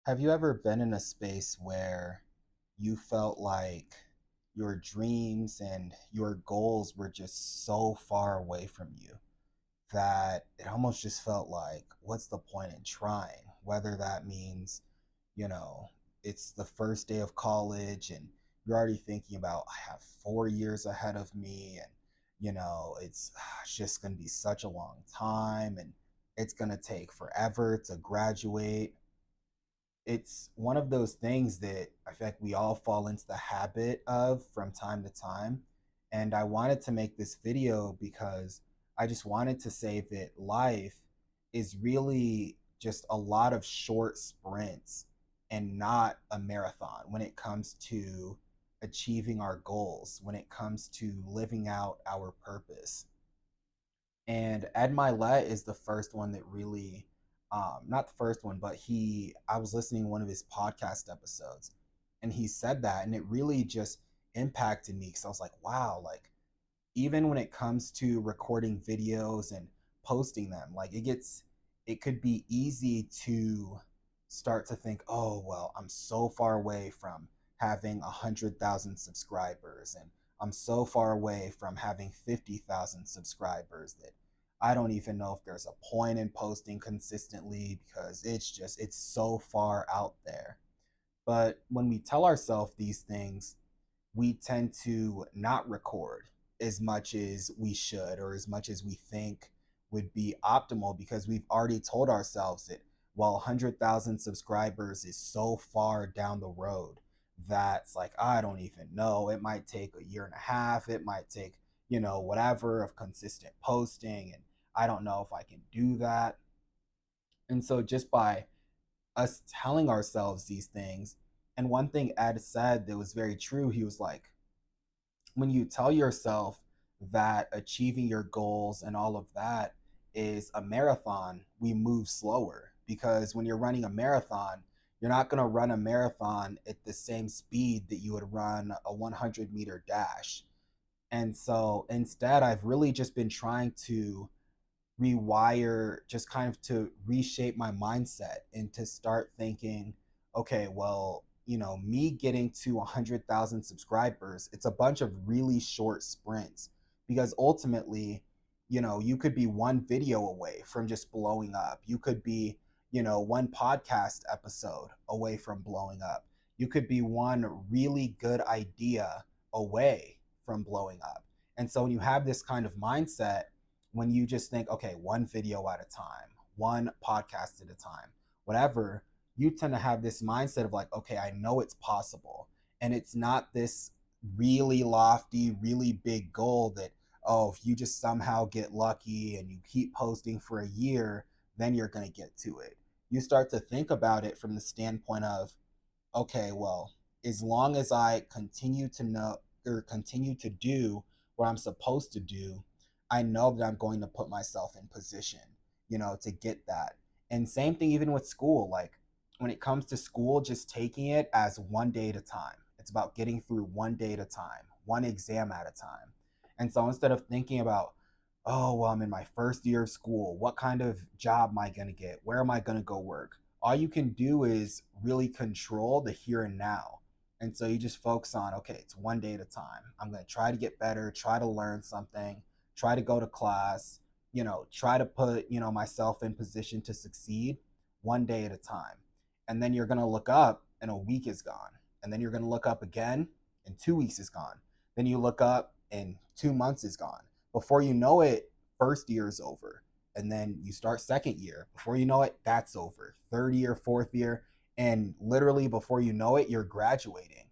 Have you ever been in a space where you felt like your dreams and your goals were just so far away from you that it almost just felt like, what's the point in trying? Whether that means, you know, it's the first day of college and you're already thinking about, I have 4 years ahead of me, and, it's just going to be such a long time, and it's going to take forever to graduate. It's one of those things that I feel like we all fall into the habit of from time to time. And I wanted to make this video because I just wanted to say that life is really just a lot of short sprints and not a marathon when it comes to achieving our goals, when it comes to living out our purpose. And Ed Milet is the first one that really, not the first one, but I was listening to one of his podcast episodes, and he said that, and it really just impacted me because I was like, wow, like even when it comes to recording videos and posting them, like it could be easy to start to think, oh well, I'm so far away from having 100,000 subscribers, and I'm so far away from having 50,000 subscribers that I don't even know if there's a point in posting consistently because it's so far out there. But when we tell ourselves these things, we tend to not record as much as we should or as much as we think would be optimal because we've already told ourselves that while 100,000 subscribers is so far down the road, that's like, I don't even know. It might take a year and a half. It might take, whatever of consistent posting. And I don't know if I can do that. And so just by us telling ourselves these things, and one thing Ed said that was very true, he was like, when you tell yourself that achieving your goals and all of that is a marathon, we move slower because when you're running a marathon, you're not going to run a marathon at the same speed that you would run a 100-meter dash. And so instead, I've really just been trying to rewire, just kind of to reshape my mindset and to start thinking, okay, well, me getting to 100,000 subscribers, it's a bunch of really short sprints because ultimately, you could be one video away from just blowing up. You could be, one podcast episode away from blowing up. You could be one really good idea away from blowing up. And so when you have this kind of mindset, when you just think, okay, one video at a time, one podcast at a time, whatever, you tend to have this mindset of like, okay, I know it's possible. And it's not this really lofty, really big goal that, oh, if you just somehow get lucky and you keep posting for a year, then you're going to get to it. You start to think about it from the standpoint of, okay, well, as long as I continue to know or continue to do what I'm supposed to do, I know that I'm going to put myself in position, to get that. And same thing even with school. Like when it comes to school, just taking it as one day at a time. It's about getting through one day at a time, one exam at a time. And so instead of thinking about, oh, well, I'm in my first year of school, what kind of job am I going to get? Where am I going to go work? All you can do is really control the here and now. And so you just focus on, okay, it's one day at a time. I'm going to try to get better, try to learn something, try to go to class, try to put, myself in position to succeed one day at a time. And then you're going to look up and a week is gone. And then you're going to look up again and 2 weeks is gone. Then you look up and 2 months is gone. Before you know it, first year is over. And then you start second year. Before you know it, that's over. Third year, fourth year. And literally before you know it, you're graduating.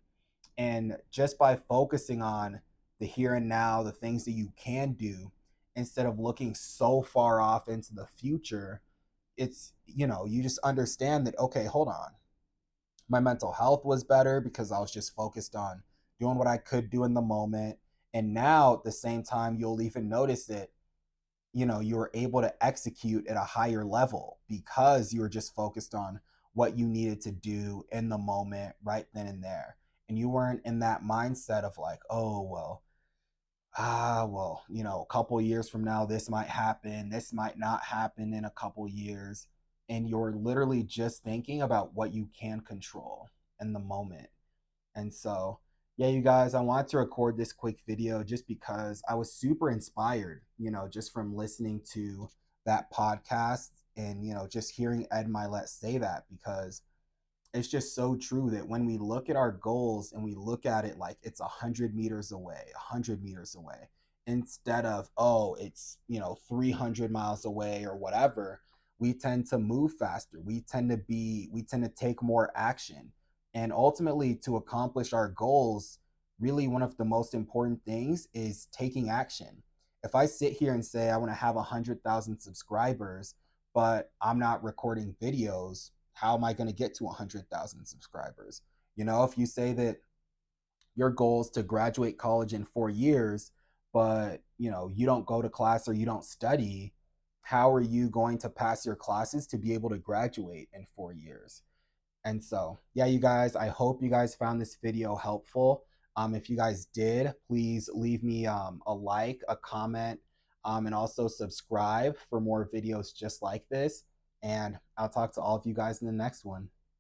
And just by focusing on the here and now, the things that you can do, instead of looking so far off into the future, it's, you just understand that, okay, hold on. My mental health was better because I was just focused on doing what I could do in the moment. And now at the same time, you'll even notice that, you were able to execute at a higher level because you were just focused on what you needed to do in the moment right then and there. And you weren't in that mindset of like, oh, well, a couple years from now, this might happen. This might not happen in a couple years. and you're literally just thinking about what you can control in the moment. And so, yeah, you guys, I wanted to record this quick video just because I was super inspired, just from listening to that podcast and, just hearing Ed Milet say that, because it's just so true that when we look at our goals and we look at it like it's 100 meters away, 100 meters away, instead of, oh, it's, 300 miles away or whatever, we tend to move faster. We tend to take more action. And ultimately, to accomplish our goals, really one of the most important things is taking action. If I sit here and say I want to have 100,000 subscribers, but I'm not recording videos, how am I going to get to 100,000 subscribers? If you say that your goal is to graduate college in 4 years, but you don't go to class or you don't study, how are you going to pass your classes to be able to graduate in 4 years? And so, yeah, you guys, I hope you guys found this video helpful. If you guys did, please leave me a like, a comment, and also subscribe for more videos just like this. And I'll talk to all of you guys in the next one.